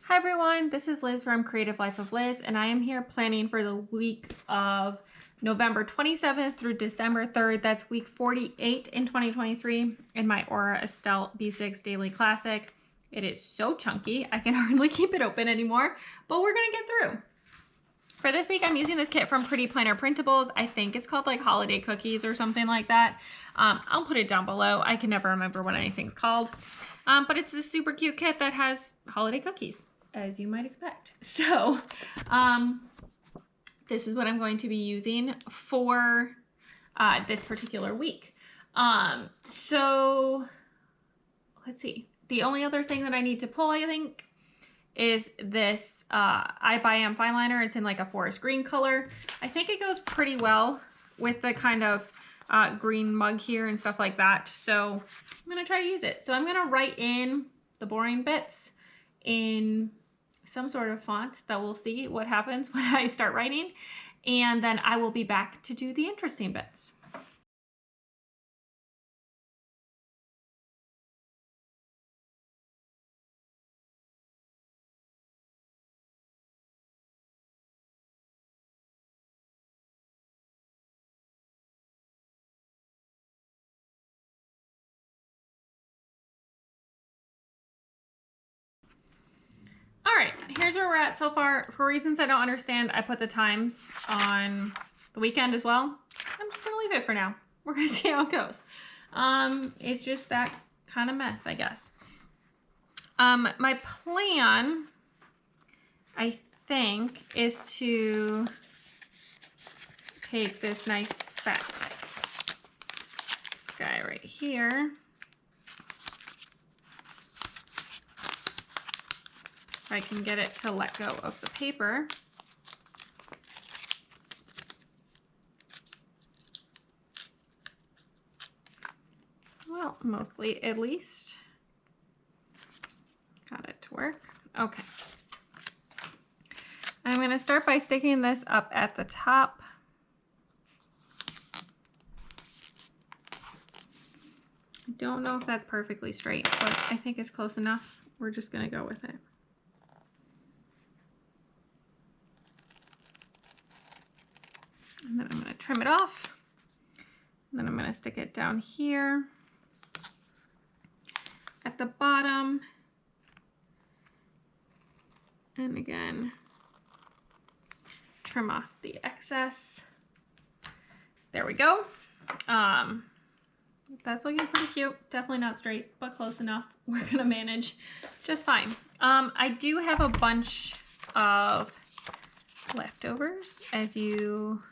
Hi everyone, this is Liz from Creative Life of Liz, and I am here planning for the week of November 27th through December 3rd. That's week 48 in 2023 in my Aura Estelle B6 Daily Classic. It is so chunky, I can hardly keep it open anymore, but we're gonna get through. For this week, I'm using this kit from Pretty Planner Printables. I think it's called like Holiday Cookies or something like that. I'll put it down below. I can never remember what anything's called. But it's this super cute kit that has holiday cookies, as you might expect. So this is what I'm going to be using for this particular week. So let's see. The only other thing that I need to pull, I think, is this I by Am fine liner. It's in like a forest green color. I think it goes pretty well with the kind of green mug here and stuff like that. So I'm gonna try to use it. So I'm gonna write in the boring bits in some sort of font that we'll see what happens when I start writing. And then I will be back to do the interesting bits. All right, here's where we're at so far. For reasons I don't understand, I put the times on the weekend as well. I'm just gonna leave it for now. We're gonna see how it goes. It's just that kind of mess, I guess. My plan, I think, is to take this nice fat guy right here. If I can get it to let go of the paper. Well, mostly at least. Got it to work. Okay. I'm going to start by sticking this up at the top. I don't know if that's perfectly straight, but I think it's close enough. We're just going to go with it. And then I'm going to trim it off. And then I'm going to stick it down here at the bottom. And again, trim off the excess. There we go. That's looking pretty cute. Definitely not straight, but close enough. We're gonna manage just fine. I do have a bunch of leftovers, as you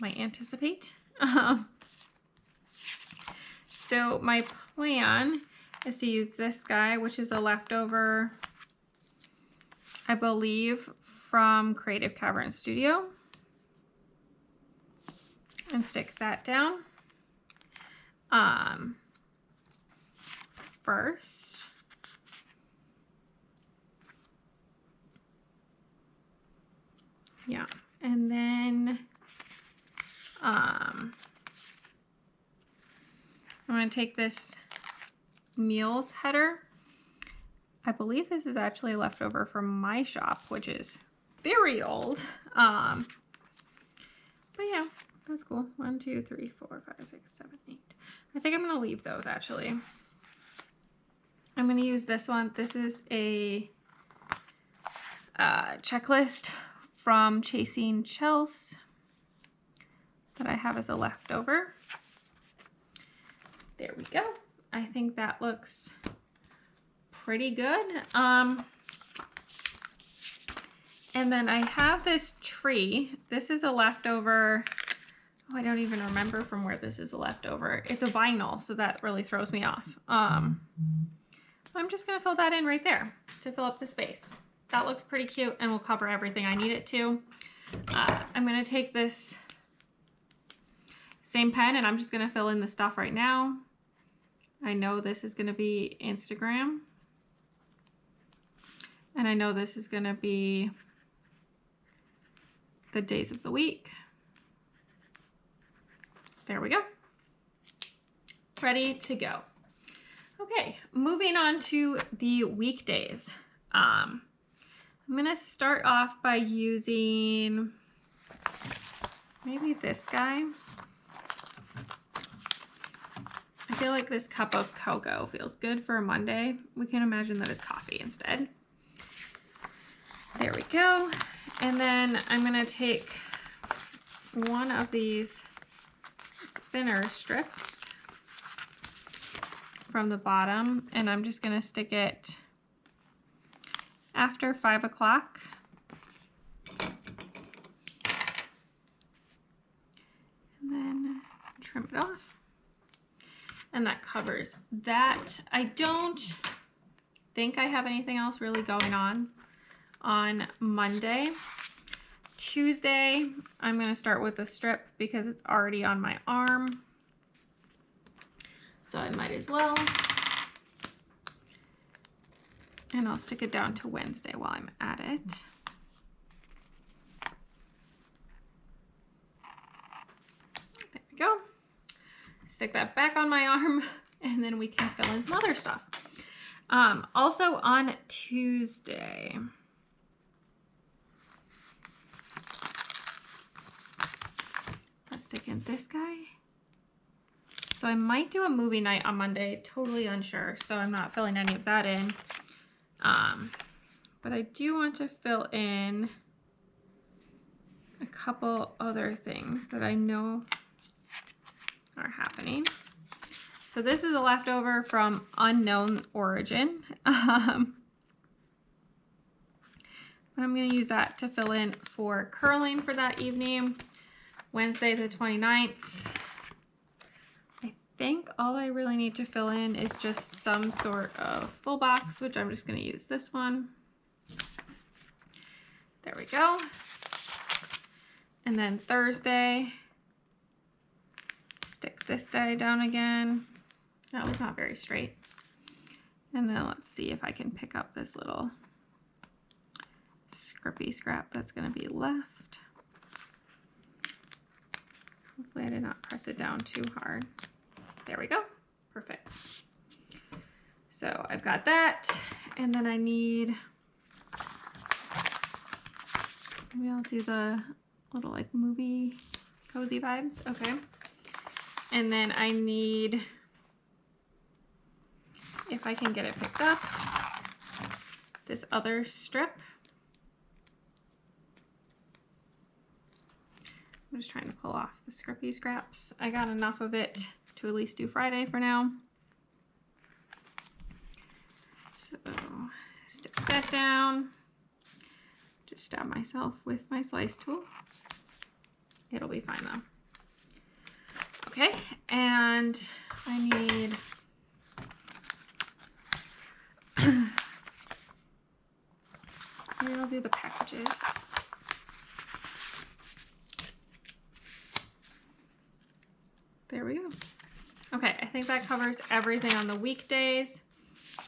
might anticipate. So my plan is to use this guy, which is a leftover, I believe, from Creative Cavern Studio, and stick that down. First, yeah, and then I'm going to take this meals header. I believe this is actually leftover from my shop, which is very old. But yeah, that's cool. 1, 2, 3, 4, 5, 6, 7, 8. I think I'm going to leave those actually. I'm going to use this one. This is a checklist from Chasing Chels that I have as a leftover. There we go. I think that looks pretty good. And then I have this tree. This is a leftover. Oh, I don't even remember from where this is a leftover. It's a vinyl, so that really throws me off. I'm just gonna fill that in right there to fill up the space. That looks pretty cute and will cover everything I need it to. I'm gonna take this same pen and I'm just gonna fill in the stuff right now. I know this is gonna be Instagram. And I know this is gonna be the days of the week. There we go. Ready to go. Okay, moving on to the weekdays. I'm gonna start off by using maybe this guy. I feel like this cup of cocoa feels good for a Monday. We can imagine that it's coffee instead. There we go. And then I'm gonna take one of these thinner strips from the bottom, and I'm just gonna stick it after 5 o'clock. And then trim it off. And that covers that. I don't think I have anything else really going on Monday. Tuesday, I'm gonna start with a strip because it's already on my arm. So I might as well. And I'll stick it down to Wednesday while I'm at it. There we go. Stick that back on my arm, and then we can fill in some other stuff. Also on Tuesday, let's stick in this guy. So I might do a movie night on Monday, totally unsure, so I'm not filling any of that in. But I do want to fill in a couple other things that I know are happening. So this is a leftover from unknown origin. But I'm going to use that to fill in for curling for that evening, Wednesday the 29th. I think all I really need to fill in is just some sort of full box, which I'm just going to use this one. There we go. And then Thursday, stick this die down again. That was not very straight. And then let's see if I can pick up this little scrippy scrap that's going to be left. Hopefully I did not press it down too hard. There we go. Perfect. So I've got that, and then I need, maybe I'll do the little like movie cozy vibes. Okay. And then I need, if I can get it picked up, this other strip. I'm just trying to pull off the scrippy scraps. I got enough of it to at least do Friday for now. So stick that down. Just stab myself with my slice tool. It'll be fine though. Okay, and I need maybe I'll do the packages. There we go. Okay, I think that covers everything on the weekdays.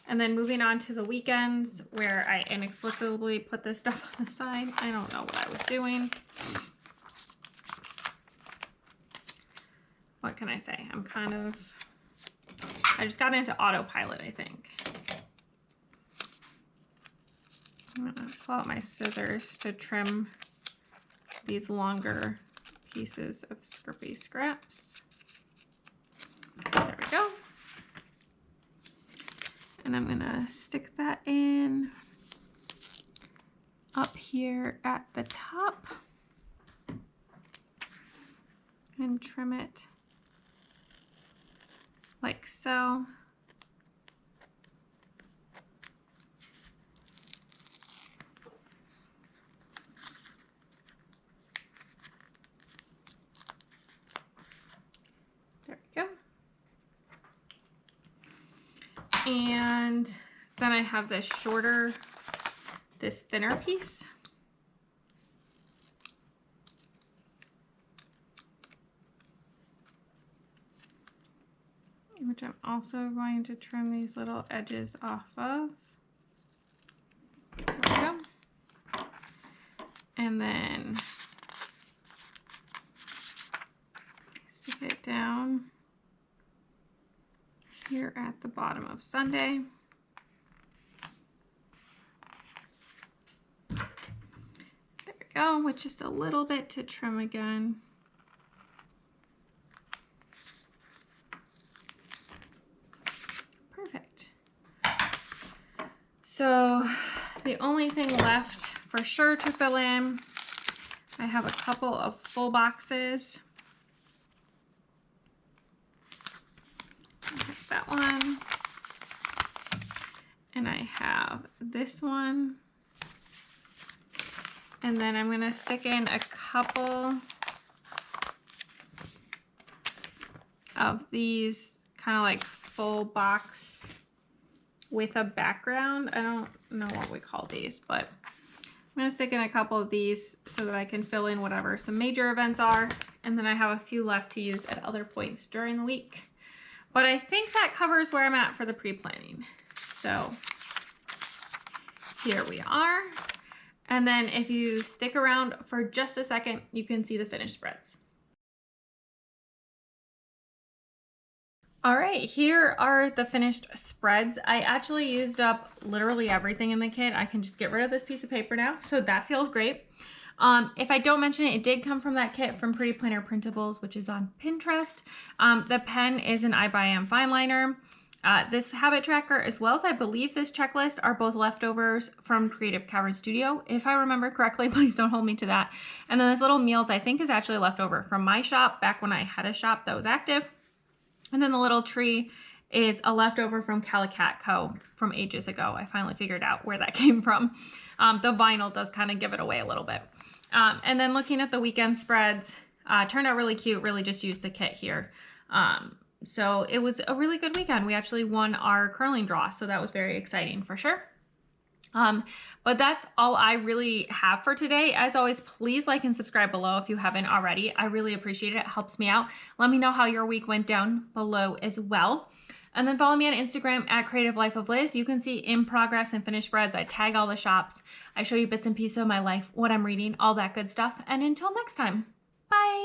And then moving on to the weekends, where I inexplicably put this stuff on the side. I don't know what I was doing. What can I say? I just got into autopilot, I think. I'm gonna pull out my scissors to trim these longer pieces of scrippy scraps. There we go. And I'm gonna stick that in up here at the top and trim it like so. There we go. And then I have this shorter, this thinner piece. Which I'm also going to trim these little edges off of. There we go. And then stick it down here at the bottom of Sunday. There we go, with just a little bit to trim again. Perfect. So the only thing left for sure to fill in, I have a couple of full boxes. That one. And I have this one. And then I'm gonna stick in a couple of these kind of like full box with a background. I don't know what we call these, but I'm gonna stick in a couple of these so that I can fill in whatever some major events are. And then I have a few left to use at other points during the week. But I think that covers where I'm at for the pre-planning. So here we are. And then if you stick around for just a second, you can see the finished spreads. All right, here are the finished spreads. I actually used up literally everything in the kit. I can just get rid of this piece of paper now, so that feels great. If I don't mention it, it did come from that kit from Pretty Planner Printables, which is on Pinterest. The pen is an I/by fine liner. This habit tracker, as well as I believe this checklist, are both leftovers from Creative Cavern Studio. If I remember correctly, please don't hold me to that. And then this little meals, I think, is actually leftover from my shop back when I had a shop that was active. And then the little tree is a leftover from Calicat Co. from ages ago. I finally figured out where that came from. The vinyl does kind of give it away a little bit. And then looking at the weekend spreads, turned out really cute, really just used the kit here. So it was a really good weekend. We actually won our curling draw, so that was very exciting for sure. But that's all I really have for today. As always, please like and subscribe below if you haven't already. I really appreciate it. It helps me out. Let me know how your week went down below as well. And then follow me on Instagram at Creative Life of Liz. You can see in progress and finished spreads. I tag all the shops. I show you bits and pieces of my life, what I'm reading, all that good stuff. And until next time, bye.